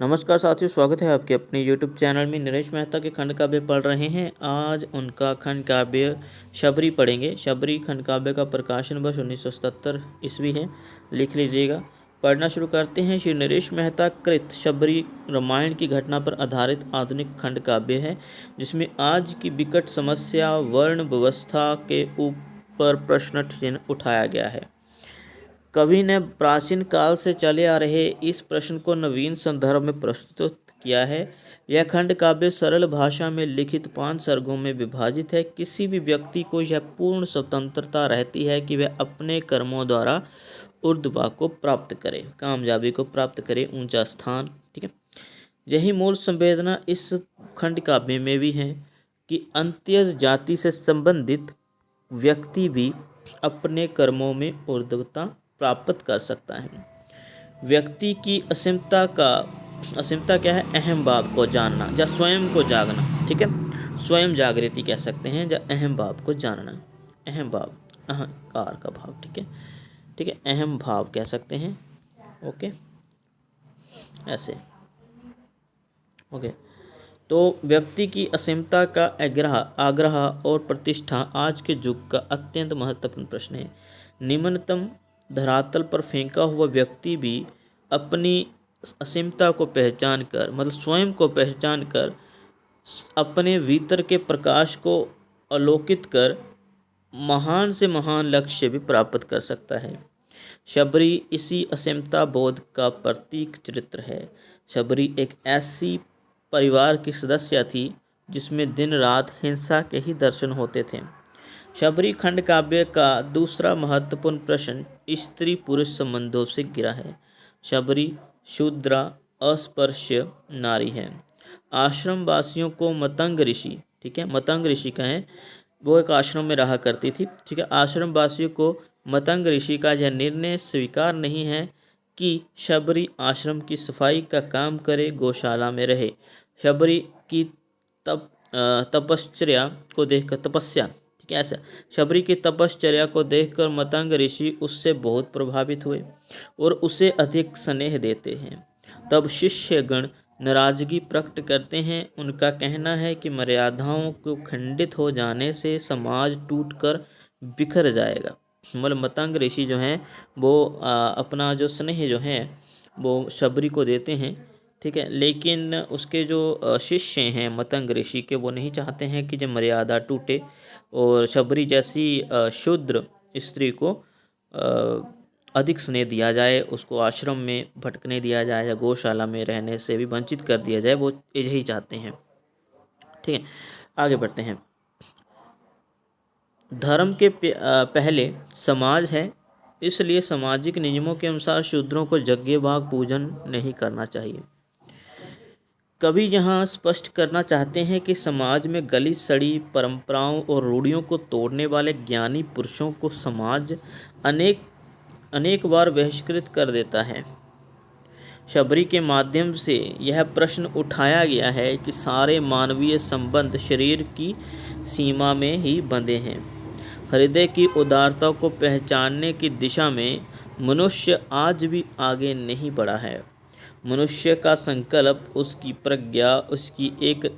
नमस्कार साथियों, स्वागत है आपके अपने YouTube चैनल में। नरेश मेहता के खंड काव्य पढ़ रहे हैं। आज उनका खंड काव्य शबरी पढ़ेंगे। शबरी खंड काव्य का प्रकाशन वर्ष 1977 ईस्वी है, लिख लीजिएगा। पढ़ना शुरू करते हैं। श्री नरेश मेहता कृत शबरी रामायण की घटना पर आधारित आधुनिक खंड काव्य है, जिसमें आज की विकट समस्या वर्ण व्यवस्था के ऊपर प्रश्न चिन्ह उठाया गया है। कवि ने प्राचीन काल से चले आ रहे इस प्रश्न को नवीन संदर्भ में प्रस्तुत किया है। यह खंड काव्य सरल भाषा में लिखित 5 सर्गों में विभाजित है। किसी भी व्यक्ति को यह पूर्ण स्वतंत्रता रहती है कि वह अपने कर्मों द्वारा ऊर्ध्वा को प्राप्त करे, कामयाबी को प्राप्त करे, ऊंचा स्थान। ठीक है, यही मूल संवेदना इस खंड काव्य में भी है कि अंत्य जाति से संबंधित व्यक्ति भी अपने कर्मों में ऊर्ध्वता प्राप्त कर सकता है। व्यक्ति की असीमता क्या है? अहम भाव को जानना या स्वयं को जागना। ठीक है, स्वयं जागृति कह सकते हैं या अहम भाव को जानना। अहम भाव, अहंकार का भाव। ठीक है, ठीक है, अहम भाव कह सकते हैं। ओके, ऐसे। ओके, तो व्यक्ति की असीमता का आग्रह और प्रतिष्ठा आज के युग का अत्यंत महत्वपूर्ण प्रश्न है। निम्नतम धरातल पर फेंका हुआ व्यक्ति भी अपनी असीमता को पहचान कर, मतलब स्वयं को पहचान कर, अपने भीतर के प्रकाश को अलोकित कर महान से महान लक्ष्य भी प्राप्त कर सकता है। शबरी इसी असीमता बोध का प्रतीक चरित्र है। शबरी एक ऐसी परिवार की सदस्य थी जिसमें दिन रात हिंसा के ही दर्शन होते थे। शबरी खंड काव्य का दूसरा महत्वपूर्ण प्रश्न स्त्री पुरुष संबंधों से घिरा है। शबरी शूद्रा अस्पृश्य नारी है। आश्रम वासियों को मतंग ऋषि, ठीक है, मतंग ऋषि कहें, वो एक आश्रम में रहा करती थी। ठीक है, आश्रम वासियों को मतंग ऋषि का यह निर्णय स्वीकार नहीं है कि शबरी आश्रम की सफाई का काम करे, गौशाला में रहे। शबरी की तपश्चर्या को देखकर ऐसा शबरी की तपश्चर्या को देखकर मतंग ऋषि उससे बहुत प्रभावित हुए और उसे अधिक स्नेह देते हैं। तब शिष्यगण नाराजगी प्रकट करते हैं। उनका कहना है कि मर्यादाओं को खंडित हो जाने से समाज टूटकर बिखर जाएगा। मतलब मतंग ऋषि जो हैं वो अपना जो स्नेह जो है वो शबरी को देते हैं। ठीक है, लेकिन उसके जो शिष्य हैं मतंग ऋषि के, वो नहीं चाहते हैं कि जो मर्यादा टूटे और शबरी जैसी शूद्र स्त्री को अधिक स्नेह दिया जाए, उसको आश्रम में भटकने दिया जाए या गौशाला में रहने से भी वंचित कर दिया जाए। वो यही चाहते हैं। ठीक है, आगे बढ़ते हैं। धर्म के पहले समाज है, इसलिए सामाजिक नियमों के अनुसार शूद्रों को यज्ञ भाग पूजन नहीं करना चाहिए। कवि यहाँ स्पष्ट करना चाहते हैं कि समाज में गली सड़ी परंपराओं और रूढ़ियों को तोड़ने वाले ज्ञानी पुरुषों को समाज अनेक बार बहिष्कृत कर देता है। शबरी के माध्यम से यह प्रश्न उठाया गया है कि सारे मानवीय संबंध शरीर की सीमा में ही बंधे हैं। हृदय की उदारता को पहचानने की दिशा में मनुष्य आज भी आगे नहीं बढ़ा है। मनुष्य का संकल्प, उसकी प्रज्ञा, उसकी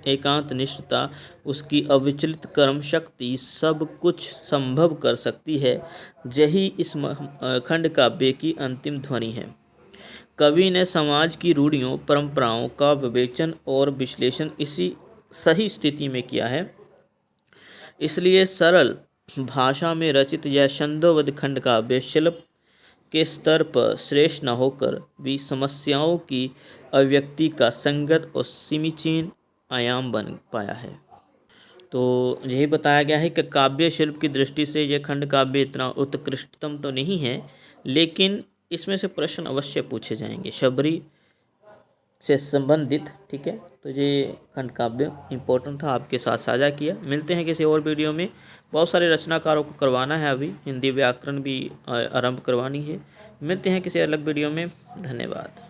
एकांत निष्ठता, उसकी अविचलित कर्म शक्ति सब कुछ संभव कर सकती है। यही इस खंड काव्य की अंतिम ध्वनि है। कवि ने समाज की रूढ़ियों परंपराओं का विवेचन और विश्लेषण इसी सही स्थिति में किया है। इसलिए सरल भाषा में रचित यह छंदोबद्ध खंड काव्य शिल्प के स्तर पर श्रेष्ठ न होकर भी समस्याओं की अभिव्यक्ति का संगत और समीचीन आयाम बन पाया है। तो यही बताया गया है कि काव्य शिल्प की दृष्टि से यह खंड काव्य इतना उत्कृष्टतम तो नहीं है, लेकिन इसमें से प्रश्न अवश्य पूछे जाएंगे शबरी से संबंधित। ठीक है, तो ये खंड काव्य इम्पोर्टेंट था, आपके साथ साझा किया। मिलते हैं किसी और वीडियो में। बहुत सारे रचनाकारों को करवाना है, अभी हिंदी व्याकरण भी आरंभ करवानी है। मिलते हैं किसी अलग वीडियो में। धन्यवाद।